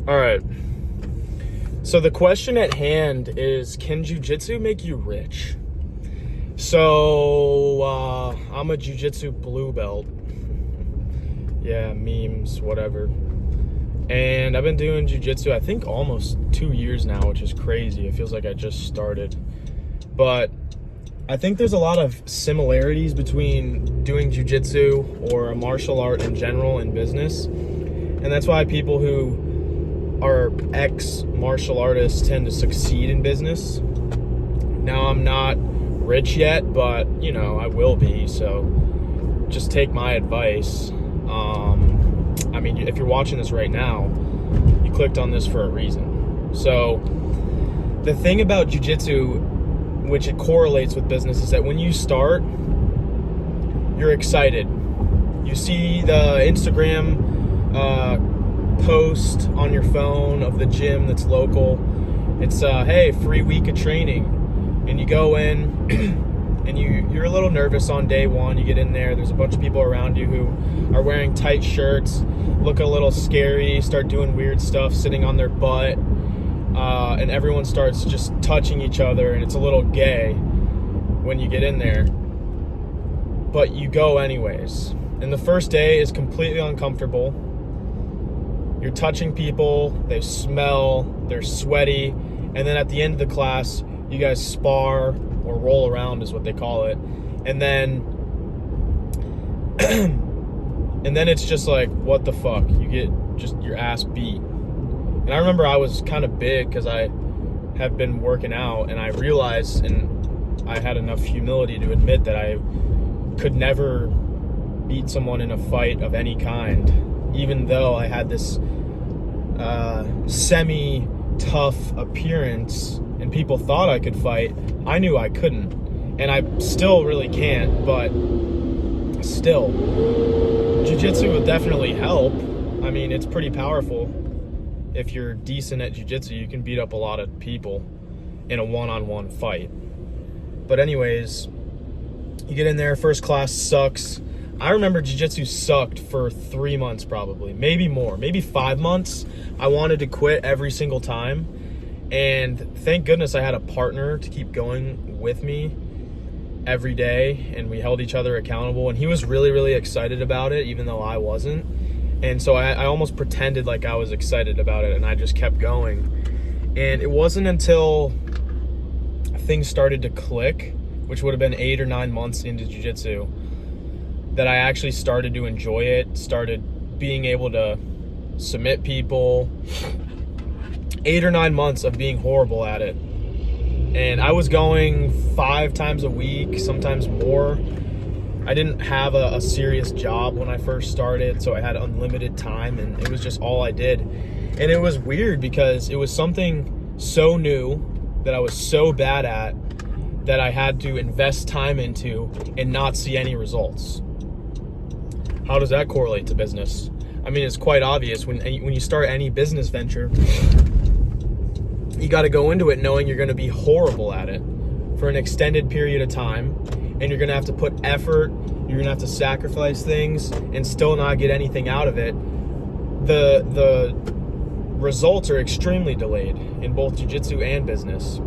All right. So the question at hand is, can jiu-jitsu make you rich? So I'm a jiu-jitsu blue belt. Yeah, memes, whatever. And I've been doing jiu-jitsu, I think, almost 2 years now, which is crazy. It feels like I just started. But I think there's a lot of similarities between doing jiu-jitsu or a martial art in general in business. And that's why people who are ex-martial artists tend to succeed in business. Now, I'm not rich yet, but, I will be. So just take my advice. If you're watching this right now, you clicked on this for a reason. So the thing about jiu-jitsu, which it correlates with business, is that when you start, you're excited. You see the Instagram post on your phone of the gym that's local. It's hey, free week of training, and you go in and you're a little nervous on day one. You get in there, there's a bunch of people around you who are wearing tight shirts, look a little scary, start doing weird stuff, sitting on their butt, and everyone starts just touching each other, and it's a little gay when you get in there, but you go anyways. And the first day is completely uncomfortable. You're touching people, they smell, they're sweaty, and then at the end of the class, you guys spar, or roll around is what they call it, and then it's just like, what the fuck? You get just your ass beat. And I remember I was kind of big because I have been working out, and I realized, and I had enough humility to admit that I could never beat someone in a fight of any kind, even though I had this semi-tough appearance and people thought I could fight. I knew I couldn't, and I still really can't, but still, jiu-jitsu would definitely help. It's pretty powerful. If you're decent at jiu-jitsu, you can beat up a lot of people in a one-on-one fight. But anyways, you get in there, first class sucks. I remember jiu-jitsu sucked for 3 months probably, maybe more, maybe 5 months. I wanted to quit every single time. And thank goodness I had a partner to keep going with me every day, and we held each other accountable, and he was really, really excited about it, even though I wasn't. And so I almost pretended like I was excited about it, and I just kept going. And it wasn't until things started to click, which would have been 8 or 9 months into jiu-jitsu, that I actually started to enjoy it, started being able to submit people. 8 or 9 months of being horrible at it. And I was going 5 times a week, sometimes more. I didn't have a serious job when I first started, so I had unlimited time, and it was just all I did. And it was weird because it was something so new that I was so bad at that I had to invest time into and not see any results. How does that correlate to business? It's quite obvious. When you start any business venture, you got to go into it knowing you're going to be horrible at it for an extended period of time, and you're going to have to put effort, you're going to have to sacrifice things and still not get anything out of it. The results are extremely delayed in both jiu-jitsu and business.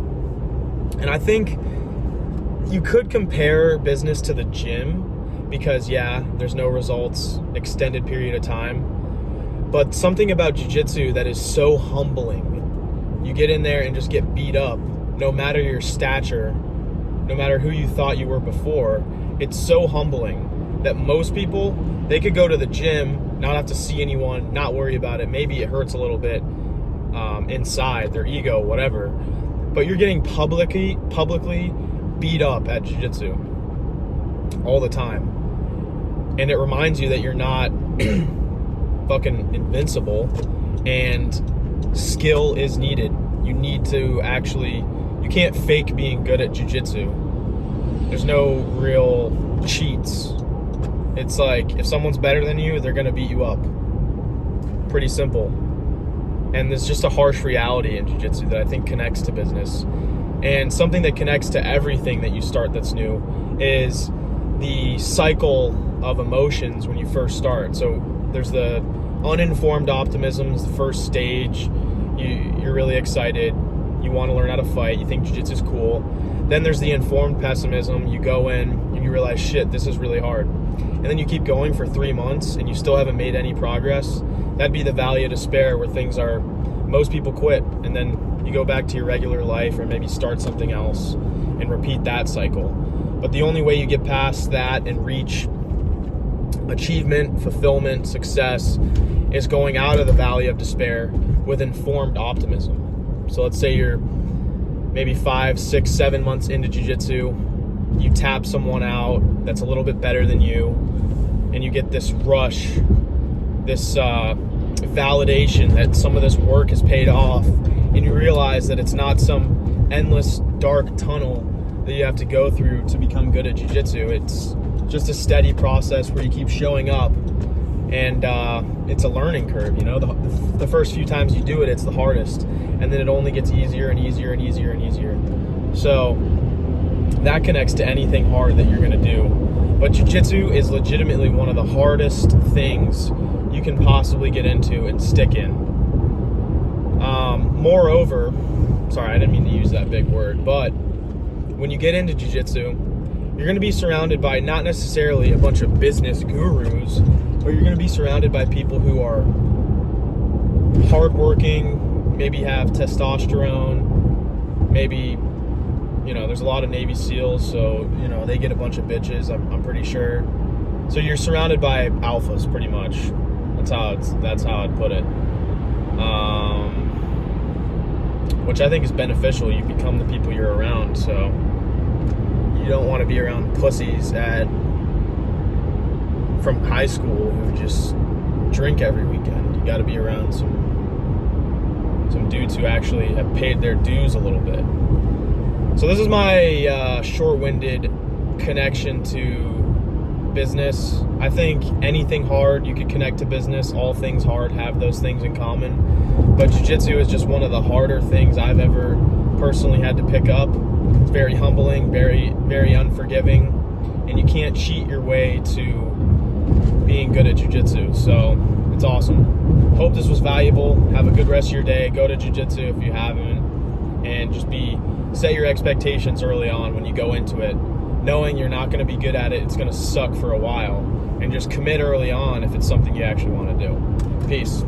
And I think you could compare business to the gym because, yeah, there's no results, extended period of time. But something about jiu-jitsu that is so humbling. You get in there and just get beat up, no matter your stature, no matter who you thought you were before. It's so humbling that most people, they could go to the gym, not have to see anyone, not worry about it. Maybe it hurts a little bit inside, their ego, whatever. But you're getting publicly beat up at jiu-jitsu all the time. And it reminds you that you're not fucking invincible, and skill is needed. You need to actually, you can't fake being good at jiu-jitsu. There's no real cheats. It's like, if someone's better than you, they're gonna beat you up. Pretty simple. And there's just a harsh reality in jiu-jitsu that I think connects to business. And something that connects to everything that you start that's new is the cycle of emotions when you first start. So there's the Uninformed optimism is the first stage. You're really excited. You want to learn how to fight. You think jiu-jitsu is cool. Then there's the informed pessimism. You go in and you realize, shit, this is really hard. And then you keep going for 3 months and you still haven't made any progress. That'd be the valley of despair, where things are, most people quit, and then you go back to your regular life or maybe start something else and repeat that cycle. But the only way you get past that and reach achievement, fulfillment, success is going out of the valley of despair with informed optimism. So let's say you're maybe 5, 6, 7 months into jiu-jitsu, you tap someone out that's a little bit better than you, and you get this rush, this validation that some of this work has paid off, and you realize that it's not some endless dark tunnel that you have to go through to become good at jiu-jitsu. It's just a steady process where you keep showing up, and it's a learning curve. You know, the first few times you do it, it's the hardest, and then it only gets easier and easier and easier and easier. So that connects to anything hard that you're going to do. But jiu-jitsu is legitimately one of the hardest things you can possibly get into and stick in. Moreover, sorry, I didn't mean to use that big word, but when you get into jiu-jitsu, you're going to be surrounded by not necessarily a bunch of business gurus, but you're going to be surrounded by people who are hardworking, maybe have testosterone, maybe, you know, there's a lot of Navy SEALs, so, you know, they get a bunch of bitches, I'm pretty sure. So you're surrounded by alphas, pretty much. That's how I'd put it. Which I think is beneficial. You become the people you're around, so you don't want to be around pussies from high school who just drink every weekend. You got to be around some dudes who actually have paid their dues a little bit. So this is my short-winded connection to business. I think anything hard you could connect to business. All things hard have those things in common. But jiu-jitsu is just one of the harder things I've ever personally had to pick up. It's very humbling, very, very unforgiving, and you can't cheat your way to being good at jiu-jitsu. So it's awesome. Hope this was valuable. Have a good rest of your day. Go to jiu-jitsu if you haven't, and just set your expectations early on when you go into it, knowing you're not going to be good at it. It's going to suck for a while, and just commit early on if it's something you actually want to do. Peace.